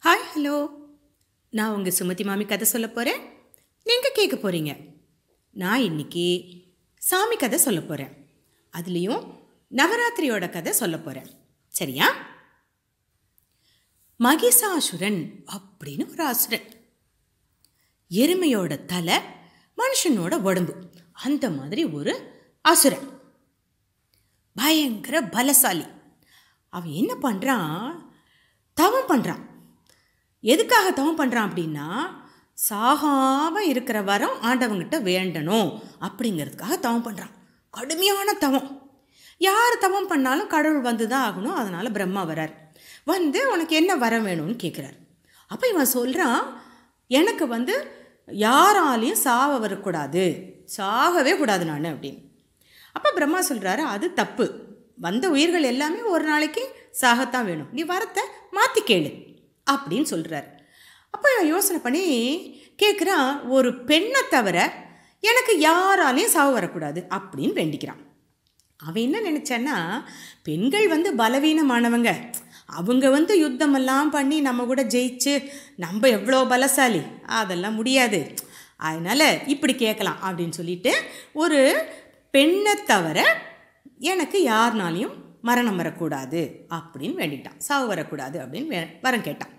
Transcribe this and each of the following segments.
Hi hello, நான் உங்கள் சுமதி மாமி கதை சொல்ல போகிறேன். நீங்கள் கேட்க போகிறீங்க. நான் இன்னைக்கு சாமி கதை சொல்ல போகிறேன். அதுலேயும் நவராத்திரியோட கதை சொல்ல போகிறேன். சரியா? மகிஷாசுரன் அப்படின்னு ஒரு அசுரன். எருமையோட தலை, மனுஷனோட உடம்பு, அந்த மாதிரி ஒரு அசுரன். பயங்கர பலசாலி. அவன் என்ன பண்ணுறான்? தவம் பண்ணுறான். எதுக்காக தவம் பண்ணுறான் அப்படின்னா, சாகாமல் இருக்கிற வரம் ஆண்டவங்கிட்ட வேண்டணும் அப்படிங்கிறதுக்காக தவம் பண்ணுறான். கடுமையான தவம். யார் தவம் பண்ணாலும் கடவுள் வந்து தான் ஆகணும். அதனால் பிரம்மா வரார். வந்து உனக்கு என்ன வரம் வேணும்னு கேட்குறார். அப்போ இவன் சொல்கிறான், எனக்கு யாராலையும் சாவ வரக்கூடாது, சாகவே கூடாது நான் அப்படின்னு. அப்போ பிரம்மா சொல்கிறாரு, அது தப்பு. வந்த உயிர்கள் எல்லாமே ஒரு நாளைக்கு சாகத்தான் வேணும். நீ வரத்தை மாற்றி கேளு அப்படின்னு சொல்கிறார். அப்போ யோசனை பண்ணி கேட்குறான், ஒரு பெண்ணை தவிர எனக்கு யாராலையும் சாவு வரக்கூடாது அப்படின்னு வேண்டிக்கிறான். அவன் என்ன நினச்சான்னா, பெண்கள் பலவீனமானவங்க, அவங்க யுத்தமெல்லாம் பண்ணி நம்ம கூட ஜெயிச்சு நம்ம எவ்வளோ பலசாலி, அதெல்லாம் முடியாது, அதனால் இப்படி கேட்கலாம் அப்படின்னு சொல்லிட்டு, ஒரு பெண்ணை தவிர எனக்கு யாருனாலையும் மரணம் வரக்கூடாது அப்படின்னு வேண்டிட்டான். சாவு வரக்கூடாது அப்படின்னு வரம் கேட்டான்.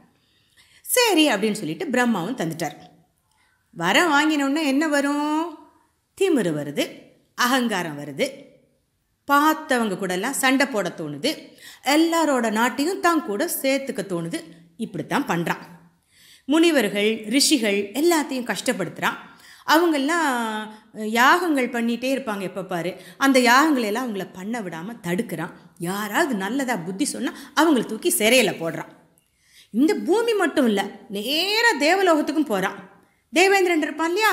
சரி அப்படின்னு சொல்லிட்டு பிரம்மாவும் தந்துட்டார். வரம் வாங்கினோடனே என்ன வரும்? திமிரு வருது, அகங்காரம் வருது, பார்த்தவங்க கூடலாம் சண்டை போட தோணுது, எல்லாரோட நாட்டையும் தான் கூட சேர்த்துக்க தோணுது. இப்படித்தான் பண்ணுறான். முனிவர்கள், ரிஷிகள் எல்லாத்தையும் கஷ்டப்படுத்துகிறான். அவங்கெல்லாம் யாகங்கள் பண்ணிகிட்டே இருப்பாங்க எப்போ பாரு. அந்த யாகங்களெல்லாம் அவங்கள பண்ண விடாமல் தடுக்கிறான். யாராவது நல்லதாக புத்தி சொன்னால் அவங்கள தூக்கி சிறையில் போடுறான். இந்த பூமி மட்டும் இல்லை, நேராக தேவலோகத்துக்கும் போகிறான். தேவேந்திரன் இருப்பான் இல்லையா,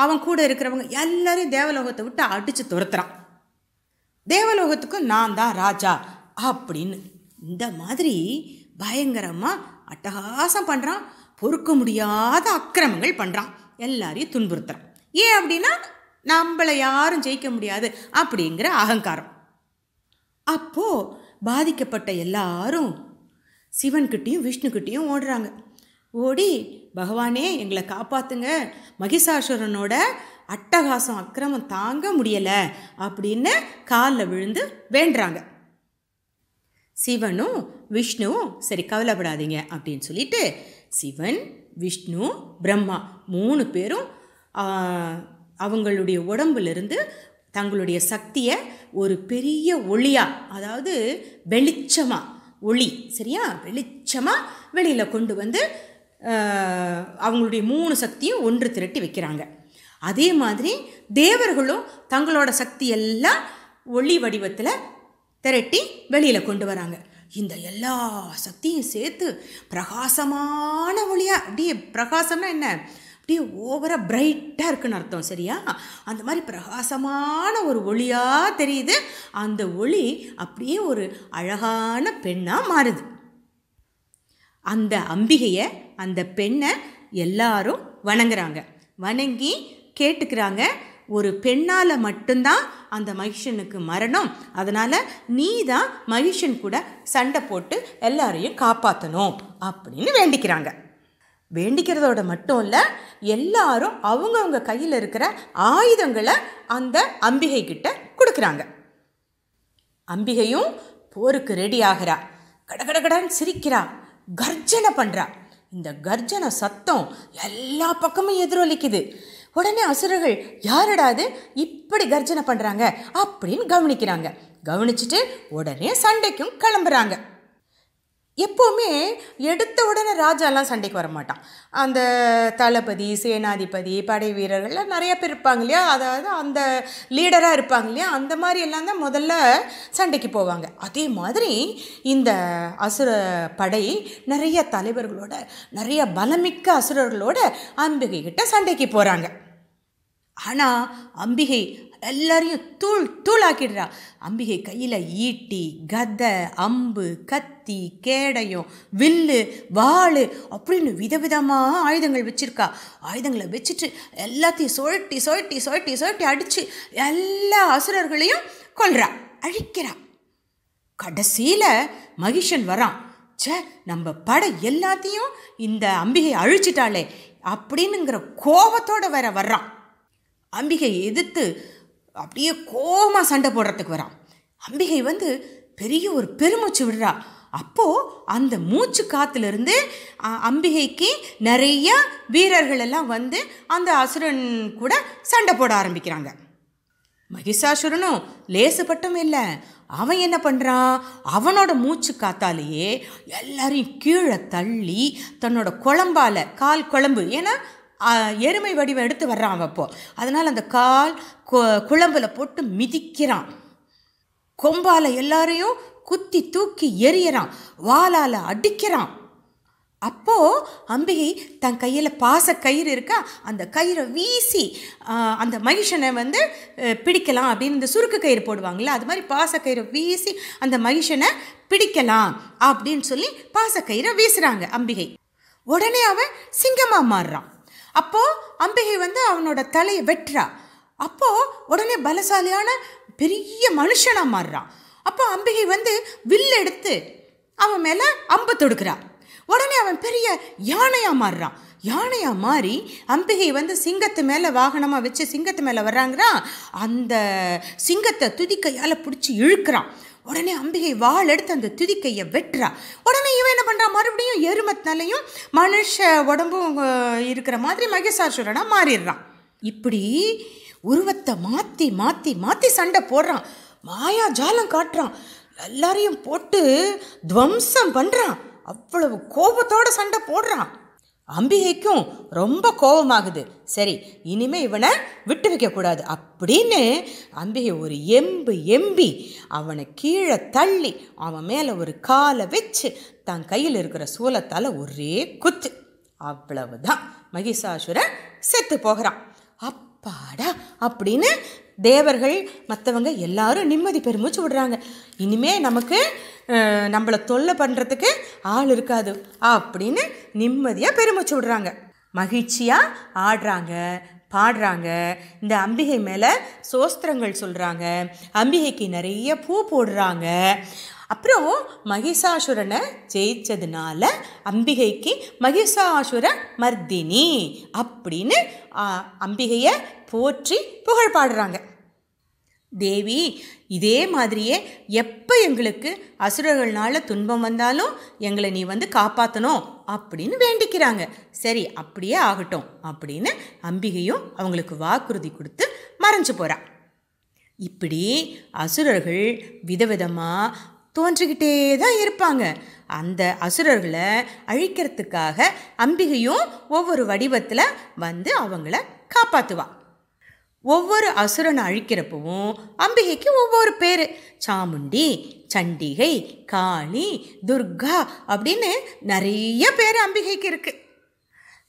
அவன் கூட இருக்கிறவங்க எல்லாரையும் தேவலோகத்தை விட்டு அடித்து துரத்துறான். தேவலோகத்துக்கும் நான் தான் ராஜா அப்படின்னு இந்த மாதிரி பயங்கரமாக அட்டகாசம் பண்ணுறான். பொறுக்க முடியாத அக்கிரமங்கள் பண்ணுறான். எல்லாரையும் துன்புறுத்துறான். ஏன் அப்படின்னா, நம்மளை யாரும் ஜெயிக்க முடியாது அப்படிங்கிற அகங்காரம். அப்போது பாதிக்கப்பட்ட எல்லாரும் சிவன்கிட்டையும் விஷ்ணுக்கிட்டையும் ஓடுறாங்க. ஓடி, பகவானே எங்களை காப்பாற்றுங்க, மகிஷாசுரனோட அட்டகாசம் அக்கிரமம் தாங்க முடியலை அப்படின்னு காலில் விழுந்து வேண்டுறாங்க. சிவனும் விஷ்ணுவும் சரி கவலைப்படாதீங்க அப்படின்னு சொல்லிட்டு, சிவன், விஷ்ணு, பிரம்மா 3 பேரும் அவங்களுடைய உடம்புலேருந்து தங்களுடைய சக்தியை ஒரு பெரிய ஒளியாக, அதாவது வெளிச்சமாக, ஒளி சரியா, வெளிச்சமாக வெளியில் கொண்டு வந்து அவங்களுடைய 3 சக்தியும் ஒன்று திரட்டி வைக்கிறாங்க. அதே மாதிரி தேவர்களும் தங்களோட சக்தி எல்லாம் ஒளி வடிவத்தில் திரட்டி வெளியில் கொண்டு வராங்க. இந்த எல்லா சக்தியும் சேர்த்து பிரகாசமான ஒளியாக, அப்படியே பிரகாசம்னா என்ன, அப்படியே ஓவராக பிரைட்டாக இருக்குன்னு அர்த்தம் சரியா. அந்த மாதிரி பிரகாசமான ஒரு ஒளியாக தெரியுது. அந்த ஒளி அப்படியே ஒரு அழகான பெண்ணாக மாறுது. அந்த அம்பிகையை, அந்த பெண்ணை எல்லாரும் வணங்குறாங்க. வணங்கி கேட்டுக்கிறாங்க, ஒரு பெண்ணால் மட்டும்தான் அந்த மகிஷனுக்கு மரணம், அதனால் நீ தான் மகிஷன் கூட சண்டை போட்டு எல்லாரையும் காப்பாற்றணும் அப்படின்னு வேண்டிக்கிறாங்க. வேண்டிக்கிறதோட மட்டும் இல்லை, எல்லாரும் அவங்கவுங்க கையில் இருக்கிற ஆயுதங்களை அந்த அம்பிகை கிட்ட கொடுக்குறாங்க. அம்பிகையும் போருக்கு ரெடி ஆகிறா. கடகடகடன்னு சிரிக்கிறா, கர்ஜனை பண்ணுறா. இந்த கர்ஜனை சத்தம் எல்லா பக்கமும் எதிரொலிக்குது. உடனே அசுரர்கள், யாரடாது இப்படி கர்ஜனை பண்ணுறாங்க அப்படின்னு கவனிக்கிறாங்க. கவனிச்சுட்டு உடனே சண்டைக்கும் கிளம்புறாங்க. எப்போவுமே எடுத்த உடனே ராஜாலாம் சண்டைக்கு வரமாட்டான். அந்த தளபதி, சேனாதிபதி, படை வீரர்கள்லாம் நிறைய பேர் இருப்பாங்க இல்லையா, அதாவது அந்த லீடராக இருப்பாங்க இல்லையா, அந்த மாதிரி எல்லாம் தான் முதல்ல சண்டைக்கு போவாங்க. அதே மாதிரி இந்த அசுர படை நிறைய தலைவர்களோட, நிறைய பலமிக்க அசுரர்களோட அம்பிகை கிட்ட சண்டைக்கு போகிறாங்க. ஆனால் அம்பிகை எல்லாரையும் தூள் தூளாக்கிடுறா. அம்பிகை கையில் ஈட்டி, கதை, அம்பு, கத்தி, கேடயம், வில்லு, வாள் அப்படின்னு விதவிதமாக ஆயுதங்கள் வச்சுருக்கா. ஆயுதங்களை வச்சுட்டு எல்லாத்தையும் சுழட்டி சுழட்டி சுழட்டி சுழட்டி அடித்து எல்லா அசுரர்களையும் கொல்றா, அழிக்கிறா. கடைசியில் மகிஷன் வரான். ச்சே நம்ம படை எல்லாத்தையும் இந்த அம்பிகை அழிச்சிட்டாளே அப்படின்னுங்கிற கோபத்தோடு வர்றான். அம்பிகை எதிர்த்து அப்படியே கோபமாக சண்டை போடுறதுக்கு வரான். அம்பிகை பெரிய ஒரு பெருமூச்சு விடுறா. அப்போது அந்த மூச்சு காற்றுலேருந்து அம்பிகைக்கு நிறைய வீரர்கள் எல்லாம் அந்த அசுரன் கூட சண்டை போட ஆரம்பிக்கிறாங்க. மகிஷாசுரனும் லேசுப்பட்டும் இல்லை. அவன் என்ன பண்ணுறான், அவனோட மூச்சு காத்தாலேயே எல்லாரையும் கீழே தள்ளி தன்னோட குழம்பால், கால் குழம்பு, ஏன்னா எருமை வடிவம் எடுத்து வர்றான் அவன் அப்போது, அதனால் அந்த கால் குழம்பில் போட்டு மிதிக்கிறான். கொம்பால் எல்லாரையும் குத்தி தூக்கி எறியறான், வாளால் அடிக்கிறான். அப்போது அம்பிகை தன் கையில் பாச கயிறு இருக்கா, அந்த கயிறை வீசி அந்த மகிஷனை பிடிக்கலாம் அப்படின்னு இந்த சுருக்கு கயிறு போடுவாங்களே, அது மாதிரி பாச கயிறை வீசி அந்த மகிஷனை பிடிக்கலாம் அப்படின்னு சொல்லி பாச கயிறை வீசுகிறாங்க அம்பிகை. உடனே அவன் சிங்கமாக மாறுறான். அப்போது அம்பிகை அவனோட தலையை வெட்டுறா. அப்போது உடனே பலசாலியான பெரிய மனுஷனாக மாறுறான். அப்போ அம்பிகை வில்லு எடுத்து அவன் மேலே அம்பு தொடுக்கிறா. உடனே அவன் பெரிய யானையாக மாறுறான். யானையாக மாறி அம்பிகை சிங்கத்து மேலே வாகனமாக வச்சு சிங்கத்து மேலே வர்றாங்கிறான். அந்த சிங்கத்தை துதிக்கையால் பிடிச்சி இழுக்கிறான். உடனே அம்பிகை வாள் எடுத்து அந்த துதிக்கையை வெட்டுறா. உடனே இவன் என்ன பண்ணுறான், மறுபடியும் எருமத்தினாலையும் மனுஷ உடம்பும் இருக்கிற மாதிரி மகிஷாசுரனாக மாறிடுறான். இப்படி உருவத்தை மாற்றி மாற்றி மாற்றி சண்டை போடுறான். மாயா ஜாலம் காட்டுறான். எல்லாரையும் போட்டு துவம்சம் பண்ணுறான். அவ்வளவு கோபத்தோடு சண்டை போடுறான். அம்பிகைக்கும் ரொம்ப கோபமாகுது. சரி, இனிமேல் இவனை விட்டு வைக்கக்கூடாது அப்படின்னு அம்பிகை ஒரு எம்பி அவனை கீழே தள்ளி அவன் மேலே ஒரு காலை வச்சு தன் கையில் இருக்கிற சூலத்தால் ஒரே குத்து. அவ்வளவுதான், மகிஷாசுரன் செத்து போகிறான். அப்பாடா அப்படின்னு தேவர்கள் மற்றவங்க எல்லாரும் நிம்மதி பெருமூச்சு விடுறாங்க. இனிமே நமக்கு நம்மளை தொல்லை பண்ணுறதுக்கு ஆள் இருக்காது அப்படின்னு நிம்மதியாக பெருமூச்சு விடுறாங்க. மகிழ்ச்சியாக ஆடுறாங்க, பாடுறாங்க. இந்த அம்பிகை மேலே சோஸ்திரங்கள் சொல்கிறாங்க. அம்பிகைக்கு நிறைய பூ போடுறாங்க. அப்புறம் மகிஷாசுரனை ஜெயிச்சதுனால அம்பிகைக்கு மகிஷாசுர மர்தினி அப்படின்னு அம்பிகையை போற்றி புகழ் பாடுறாங்க. தேவி, இதே மாதிரியே எப்போ எங்களுக்கு அசுரர்களால் துன்பம் வந்தாலும் எங்களை நீ காப்பாற்றணும் அப்படின்னு வேண்டிக்கிறாங்க. சரி, அப்படியே ஆகட்டும் அப்படின்னு அம்பிகையும் அவங்களுக்கு வாக்குறுதி கொடுத்து மறைஞ்சு போகிறா. இப்படி அசுரர்கள் விதவிதமாக தோன்றிக்கிட்டே தான் இருப்பாங்க. அந்த அசுரர்களை அழிக்கிறதுக்காக அம்பிகையும் ஒவ்வொரு வடிவத்தில் அவங்கள காப்பாற்றுவா. ஒவ்வொரு அசுரனை அழிக்கிறப்பவும் அம்பிகைக்கு ஒவ்வொரு பேர். சாமுண்டி, சண்டிகை, காளி, துர்கா அப்படின்னு நிறைய பேர் அம்பிகைக்கு இருக்குது.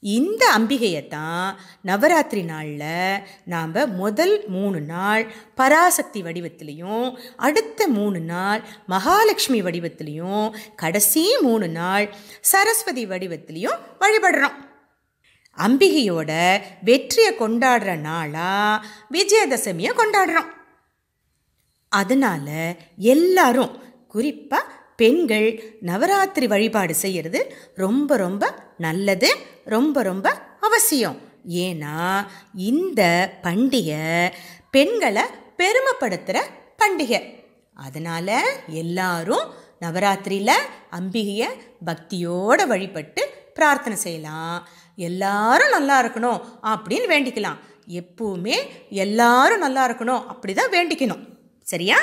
இந்த அம்பிகையைத்தான் நவராத்திரி நாளில் நாம் முதல் 3 நாள் பராசக்தி வடிவத்திலையும், அடுத்த 3 நாள் மகாலட்சுமி வடிவத்திலையும், கடைசி 3 நாள் சரஸ்வதி வடிவத்திலையும் வழிபடுறோம். அம்பிகையோட வெற்றியை கொண்டாடுற நாளாக விஜயதசமியை கொண்டாடுறோம். அதனால் எல்லாரும், குறிப்பாக பெண்கள் நவராத்திரி வழிபாடு செய்கிறது ரொம்ப ரொம்ப நல்லது, ரொம்ப ரொம்ப அவசியம். ஏன்னா இந்த பண்டிகை பெண்களை பெருமைப்படுத்துகிற பண்டிகை. அதனால் எல்லாரும் நவராத்திரியில் அம்பிகையை பக்தியோடு வழிபட்டு பிரார்த்தனை செய்யலாம். எல்லாரும் நல்லா இருக்கணும் அப்படின்னு வேண்டிக்கலாம். எப்பவுமே எல்லாரும் நல்லா இருக்கணும் அப்படி தான் வேண்டிக்கணும். சரியா?